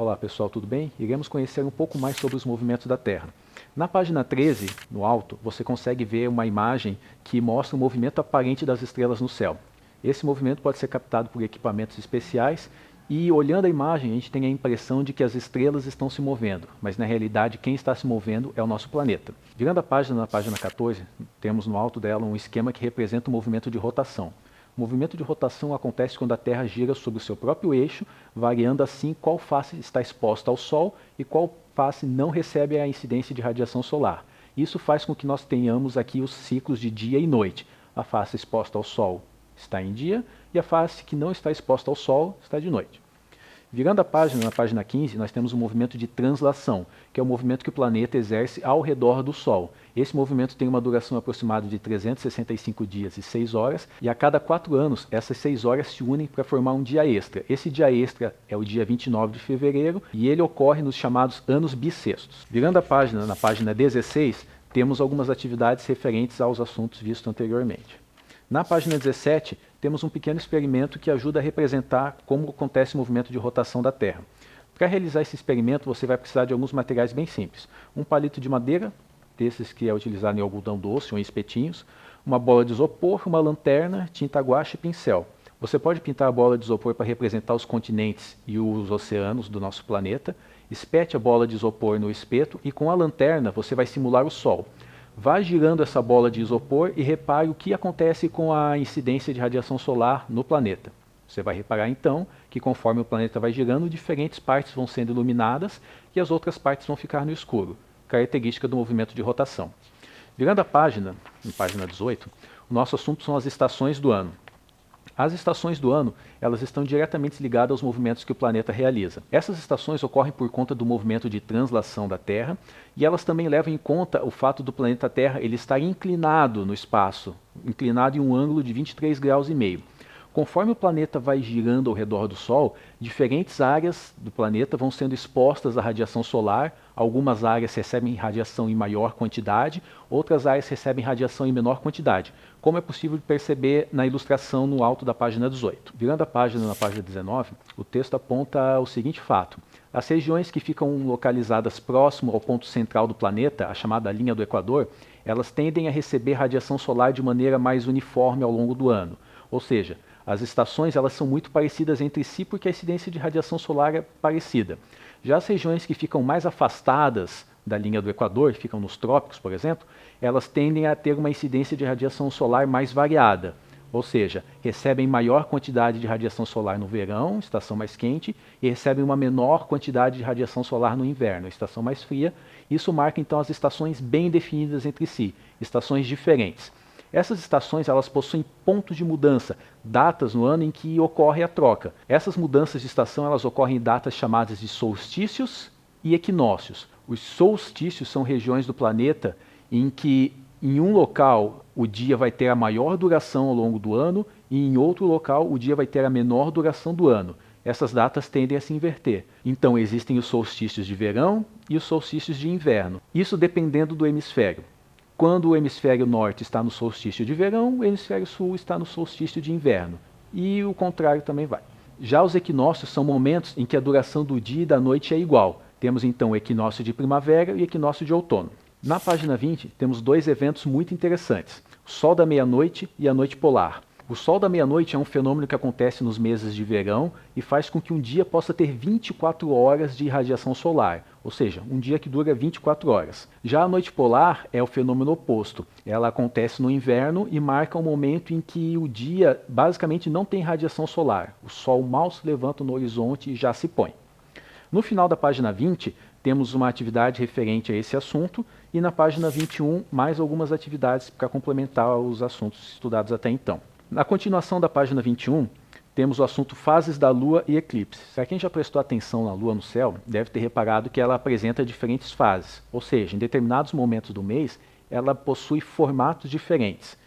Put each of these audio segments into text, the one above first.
Olá pessoal, tudo bem? Iremos conhecer um pouco mais sobre os movimentos da Terra. Na página 13, no alto, você consegue ver uma imagem que mostra o movimento aparente das estrelas no céu. Esse movimento pode ser captado por equipamentos especiais e, olhando a imagem, a gente tem a impressão de que as estrelas estão se movendo, mas na realidade quem está se movendo é o nosso planeta. Virando a página, na página 14, temos no alto dela um esquema que representa o movimento de rotação. O movimento de rotação acontece quando a Terra gira sobre o seu próprio eixo, variando assim qual face está exposta ao Sol e qual face não recebe a incidência de radiação solar. Isso faz com que nós tenhamos aqui os ciclos de dia e noite. A face exposta ao Sol está em dia e a face que não está exposta ao Sol está de noite. Virando a página, na página 15, nós temos o movimento de translação, que é o movimento que o planeta exerce ao redor do Sol. Esse movimento tem uma duração aproximada de 365 dias e 6 horas, e a cada 4 anos, essas 6 horas se unem para formar um dia extra. Esse dia extra é o dia 29 de fevereiro, e ele ocorre nos chamados anos bissextos. Virando a página, na página 16, temos algumas atividades referentes aos assuntos vistos anteriormente. Na página 17, temos um pequeno experimento que ajuda a representar como acontece o movimento de rotação da Terra. Para realizar esse experimento, você vai precisar de alguns materiais bem simples. Um palito de madeira, desses que é utilizado em algodão doce ou em espetinhos, uma bola de isopor, uma lanterna, tinta guache e pincel. Você pode pintar a bola de isopor para representar os continentes e os oceanos do nosso planeta, espete a bola de isopor no espeto e com a lanterna você vai simular o Sol. Vá girando essa bola de isopor e repare o que acontece com a incidência de radiação solar no planeta. Você vai reparar então que conforme o planeta vai girando, diferentes partes vão sendo iluminadas e as outras partes vão ficar no escuro, característica do movimento de rotação. Virando a página, em página 18, o nosso assunto são as estações do ano. As estações do ano, elas estão diretamente ligadas aos movimentos que o planeta realiza. Essas estações ocorrem por conta do movimento de translação da Terra e elas também levam em conta o fato do planeta Terra ele estar inclinado no espaço, inclinado em um ângulo de 23 graus e meio. Conforme o planeta vai girando ao redor do Sol, diferentes áreas do planeta vão sendo expostas à radiação solar. Algumas áreas recebem radiação em maior quantidade, outras áreas recebem radiação em menor quantidade, como é possível perceber na ilustração no alto da página 18. Virando a página na página 19, o texto aponta o seguinte fato. As regiões que ficam localizadas próximo ao ponto central do planeta, a chamada linha do Equador, elas tendem a receber radiação solar de maneira mais uniforme ao longo do ano. Ou seja, as estações elas são muito parecidas entre si porque a incidência de radiação solar é parecida. Já as regiões que ficam mais afastadas da linha do Equador, ficam nos trópicos, por exemplo, elas tendem a ter uma incidência de radiação solar mais variada. Ou seja, recebem maior quantidade de radiação solar no verão, estação mais quente, e recebem uma menor quantidade de radiação solar no inverno, estação mais fria. Isso marca então as estações bem definidas entre si, estações diferentes. Essas estações elas possuem pontos de mudança, datas no ano em que ocorre a troca. Essas mudanças de estação elas ocorrem em datas chamadas de solstícios e equinócios. Os solstícios são regiões do planeta em que em um local o dia vai ter a maior duração ao longo do ano e em outro local o dia vai ter a menor duração do ano. Essas datas tendem a se inverter. Então existem os solstícios de verão e os solstícios de inverno. Isso dependendo do hemisfério. Quando o hemisfério norte está no solstício de verão, o hemisfério sul está no solstício de inverno. E o contrário também vai. Já os equinócios são momentos em que a duração do dia e da noite é igual. Temos então o equinócio de primavera e o equinócio de outono. Na página 20, temos dois eventos muito interessantes. O Sol da meia-noite e a noite polar. O Sol da meia-noite é um fenômeno que acontece nos meses de verão e faz com que um dia possa ter 24 horas de radiação solar, ou seja, um dia que dura 24 horas. Já a noite polar é o fenômeno oposto. Ela acontece no inverno e marca um momento em que o dia basicamente não tem radiação solar. O Sol mal se levanta no horizonte e já se põe. No final da página 20, temos uma atividade referente a esse assunto e na página 21, mais algumas atividades para complementar os assuntos estudados até então. Na continuação da página 21, temos o assunto fases da Lua e eclipses. Para quem já prestou atenção na Lua no céu, deve ter reparado que ela apresenta diferentes fases, ou seja, em determinados momentos do mês, ela possui formatos diferentes.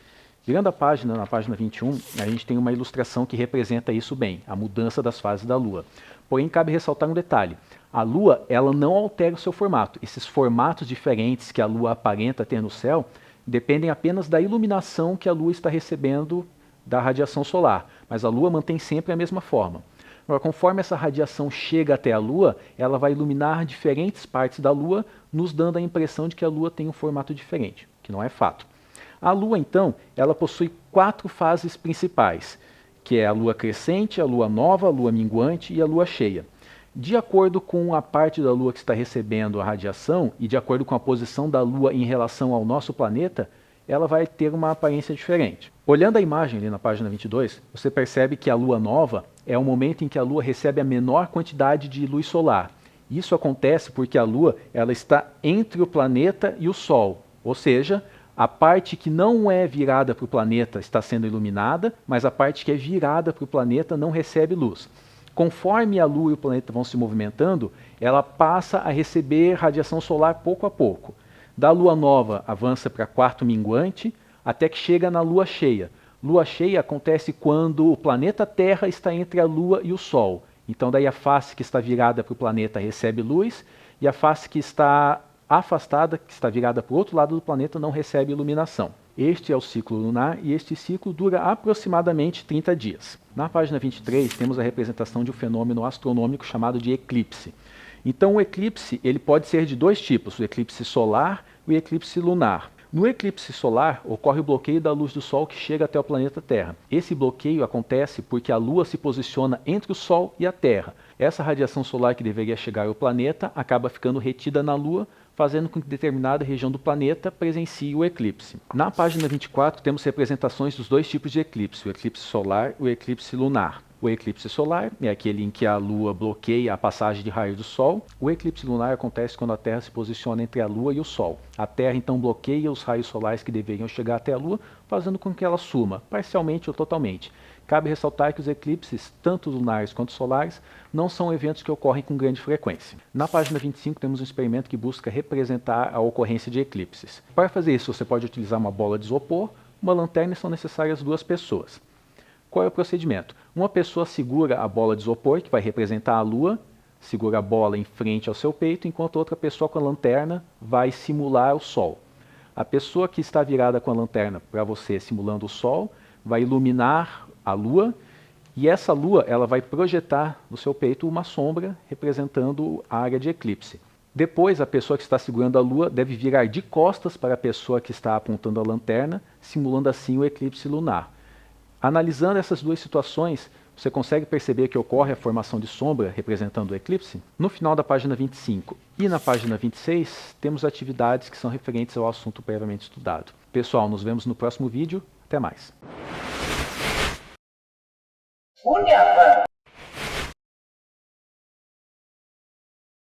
Virando a página, na página 21, a gente tem uma ilustração que representa isso bem, a mudança das fases da Lua. Porém, cabe ressaltar um detalhe. A Lua ela não altera o seu formato. Esses formatos diferentes que a Lua aparenta ter no céu dependem apenas da iluminação que a Lua está recebendo da radiação solar, mas a Lua mantém sempre a mesma forma. Agora, conforme essa radiação chega até a Lua, ela vai iluminar diferentes partes da Lua, nos dando a impressão de que a Lua tem um formato diferente, que não é fato. A Lua, então, ela possui 4 fases principais, que é a Lua crescente, a Lua nova, a Lua minguante e a Lua cheia. De acordo com a parte da Lua que está recebendo a radiação e de acordo com a posição da Lua em relação ao nosso planeta, ela vai ter uma aparência diferente. Olhando a imagem ali na página 22, você percebe que a Lua nova é o momento em que a Lua recebe a menor quantidade de luz solar. Isso acontece porque a Lua ela está entre o planeta e o Sol, ou seja, a parte que não é virada para o planeta está sendo iluminada, mas a parte que é virada para o planeta não recebe luz. Conforme a Lua e o planeta vão se movimentando, ela passa a receber radiação solar pouco a pouco. Da Lua nova avança para quarto minguante, até que chega na Lua cheia. Lua cheia acontece quando o planeta Terra está entre a Lua e o Sol. Então daí a face que está virada para o planeta recebe luz, e a face que está afastada, que está virada para o outro lado do planeta, não recebe iluminação. Este é o ciclo lunar e este ciclo dura aproximadamente 30 dias. Na página 23 temos a representação de um fenômeno astronômico chamado de eclipse. Então o eclipse ele pode ser de 2 tipos, o eclipse solar e o eclipse lunar. No eclipse solar ocorre o bloqueio da luz do Sol que chega até o planeta Terra. Esse bloqueio acontece porque a Lua se posiciona entre o Sol e a Terra. Essa radiação solar que deveria chegar ao planeta acaba ficando retida na Lua, fazendo com que determinada região do planeta presencie o eclipse. Na página 24 temos representações dos 2 tipos de eclipse, o eclipse solar e o eclipse lunar. O eclipse solar é aquele em que a Lua bloqueia a passagem de raios do Sol. O eclipse lunar acontece quando a Terra se posiciona entre a Lua e o Sol. A Terra então bloqueia os raios solares que deveriam chegar até a Lua, fazendo com que ela suma, parcialmente ou totalmente. Cabe ressaltar que os eclipses, tanto lunares quanto solares, não são eventos que ocorrem com grande frequência. Na página 25 temos um experimento que busca representar a ocorrência de eclipses. Para fazer isso, você pode utilizar uma bola de isopor, uma lanterna e são necessárias 2 pessoas. Qual é o procedimento? Uma pessoa segura a bola de isopor, que vai representar a Lua, segura a bola em frente ao seu peito, enquanto outra pessoa com a lanterna vai simular o Sol. A pessoa que está virada com a lanterna para você, simulando o Sol, vai iluminar a Lua, e essa Lua ela vai projetar no seu peito uma sombra representando a área de eclipse. Depois, a pessoa que está segurando a Lua deve virar de costas para a pessoa que está apontando a lanterna, simulando assim o eclipse lunar. Analisando essas 2 situações, você consegue perceber que ocorre a formação de sombra representando o eclipse? No final da página 25 e na página 26, temos atividades que são referentes ao assunto previamente estudado. Pessoal, nos vemos no próximo vídeo. Até mais!